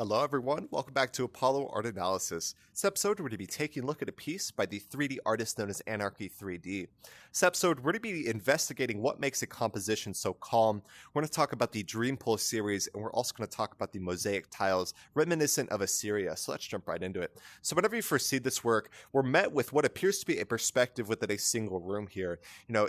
Hello everyone, welcome back to Apollo Art Analysis. This episode we're going to be taking a look at a piece by the 3D artist known as Anarky 3D. This episode we're going to be investigating what makes a composition so calm. We're going to talk about the Dream Pool series, and we're also going to talk about the Mosaic tiles reminiscent of Assyria. So let's jump right into it. So whenever you first see this work, we're met with what appears to be a perspective within a single room here.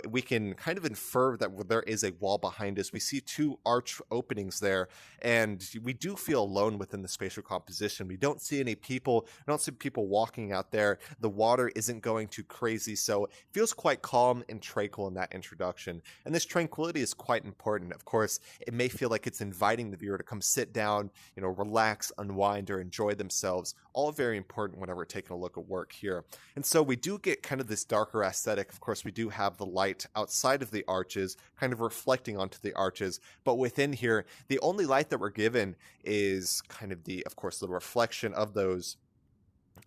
We can kind of infer that there is a wall behind us. We see two arch openings there, and we do feel alone within the spatial composition. We don't see any people. We don't see people walking out there. The water isn't going too crazy, so it feels quite calm and tranquil in that introduction. And this tranquility is quite important. Of course, it may feel like it's inviting the viewer to come sit down, relax, unwind, or enjoy themselves. All very important whenever we're taking a look at work here. And so we do get kind of this darker aesthetic. Of course, we do have the light outside of the arches, kind of reflecting onto the arches. But within here, the only light that we're given is kind of the reflection of those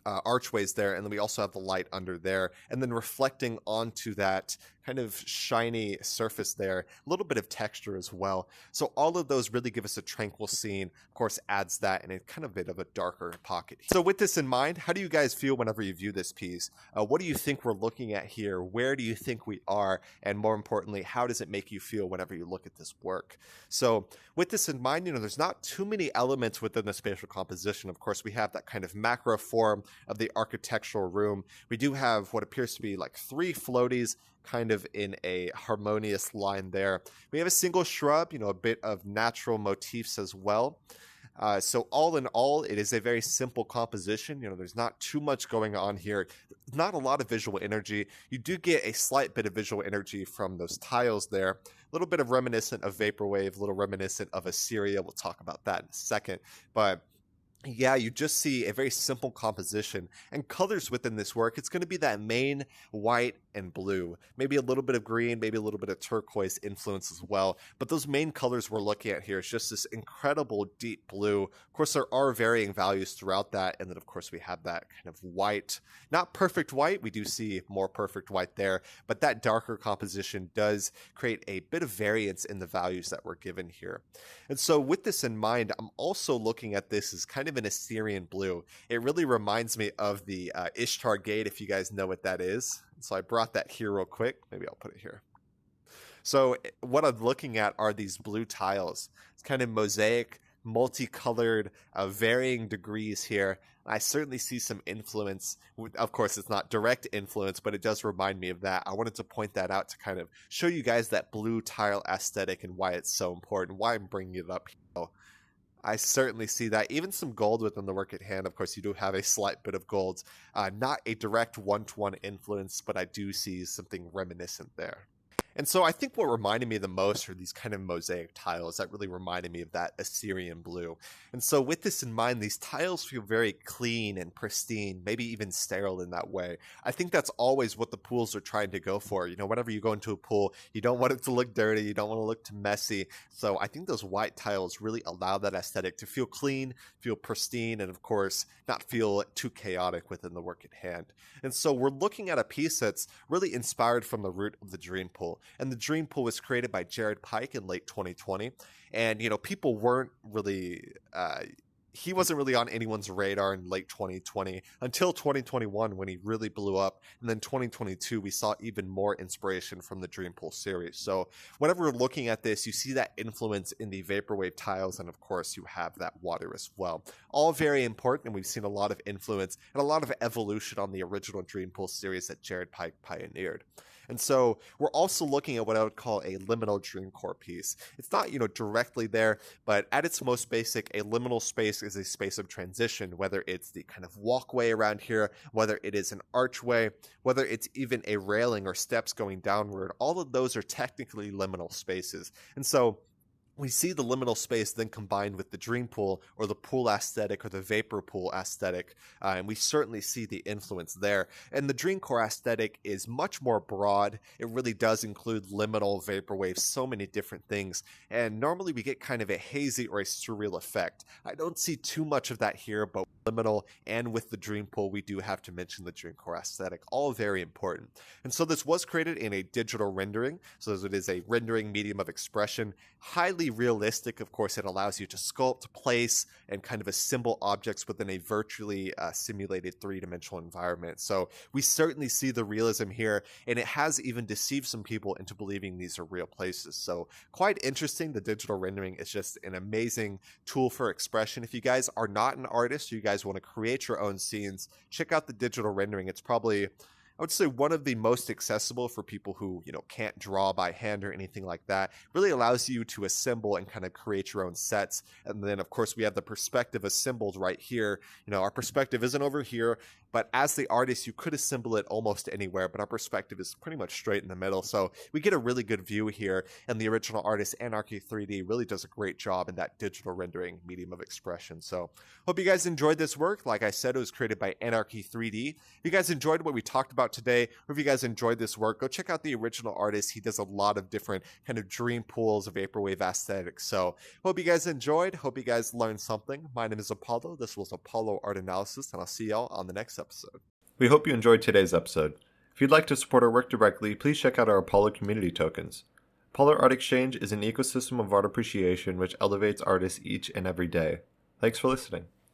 archways there, and then we also have the light under there, and then reflecting onto that kind of shiny surface there, a little bit of texture as well. So all of those really give us a tranquil scene. Of course, adds that and a kind of bit of a darker pocket. So with this in mind, how do you guys feel whenever you view this piece? What do you think we're looking at here? Where do you think we are? And more importantly, how does it make you feel whenever you look at this work? So with this in mind, there's not too many elements within the spatial composition. Of course, we have that kind of macro form of the architectural room. We do have what appears to be like three floaties kind of in a harmonious line there. We have a single shrub, a bit of natural motifs as well. So all in all, it is a very simple composition. There's not too much going on here. Not a lot of visual energy. You do get a slight bit of visual energy from those tiles there. A little bit of reminiscent of Vaporwave, a little reminiscent of Assyria. We'll talk about that in a second. But yeah, you just see a very simple composition and colors within this work. It's going to be that main white and blue, maybe a little bit of green, maybe a little bit of turquoise influence as well. But those main colors we're looking at here is just this incredible deep blue. Of course, there are varying values throughout that. And then, of course, we have that kind of white, not perfect white. We do see more perfect white there, but that darker composition does create a bit of variance in the values that we're given here. And so with this in mind, I'm also looking at this as kind of an Assyrian blue. It really reminds me of the Ishtar Gate, if you guys know what that is. So I brought that here real quick. Maybe I'll put it here. So what I'm looking at are these blue tiles. It's kind of mosaic, multicolored, varying degrees here. I certainly see some influence. Of course, it's not direct influence, but it does remind me of that. I wanted to point that out to kind of show you guys that blue tile aesthetic and why it's so important, why I'm bringing it up here. I certainly see that. Even some gold within the work at hand. Of course, you do have a slight bit of gold. Not a direct one-to-one influence, but I do see something reminiscent there. And so I think what reminded me the most are these kind of mosaic tiles that really reminded me of that Assyrian blue. And so with this in mind, these tiles feel very clean and pristine, maybe even sterile in that way. I think that's always what the pools are trying to go for. Whenever you go into a pool, you don't want it to look dirty, you don't want to look too messy. So I think those white tiles really allow that aesthetic to feel clean, feel pristine, and of course, not feel too chaotic within the work at hand. And so we're looking at a piece that's really inspired from the root of the Dream Pool. And the Dream Pool was created by Jared Pike in late 2020. And, people weren't really, he wasn't really on anyone's radar in late 2020 until 2021 when he really blew up. And then 2022, we saw even more inspiration from the Dream Pool series. So whenever we're looking at this, you see that influence in the Vaporwave tiles. And of course, you have that water as well. All very important. And we've seen a lot of influence and a lot of evolution on the original Dream Pool series that Jared Pike pioneered. And so we're also looking at what I would call a liminal dream core piece. It's not, directly there, but at its most basic, a liminal space is a space of transition, whether it's the kind of walkway around here, whether it is an archway, whether it's even a railing or steps going downward. All of those are technically liminal spaces. And so we see the liminal space then combined with the dream pool or the pool aesthetic or the vapor pool aesthetic, and we certainly see the influence there. And the dream core aesthetic is much more broad. It really does include liminal, vaporwave, so many different things, and normally we get kind of a hazy or a surreal effect. I don't see too much of that here, but liminal, and with the dream pool, we do have to mention the dream core aesthetic, all very important. And so this was created in a digital rendering, so as it is a rendering medium of expression, highly realistic. Of course, it allows you to sculpt, place, and kind of assemble objects within a virtually simulated three-dimensional environment. So we certainly see the realism here, and it has even deceived some people into believing these are real places. So quite interesting. The digital rendering is just an amazing tool for expression. If you guys are not an artist, you guys want to create your own scenes, check out the digital rendering. It's probably, I would say, one of the most accessible for people who, can't draw by hand or anything like that. Really allows you to assemble and kind of create your own sets. And then, of course, we have the perspective assembled right here. Our perspective isn't over here, but as the artist, you could assemble it almost anywhere, but our perspective is pretty much straight in the middle. So we get a really good view here, and the original artist, Anarky 3D, really does a great job in that digital rendering medium of expression. So hope you guys enjoyed this work. Like I said, it was created by Anarky 3D. If you guys enjoyed what we talked about today, or if you guys enjoyed this work, go check out the original artist. He does a lot of different kind of dream pools of vaporwave aesthetics. So hope you guys enjoyed. Hope you guys learned something. My name is Apollo. This was Apollo Art Analysis, and I'll see y'all on the next episode. We hope you enjoyed today's episode. If you'd like to support our work directly, please check out our Apollo community tokens. Apollo Art Exchange is an ecosystem of art appreciation which elevates artists each and every day. Thanks for listening.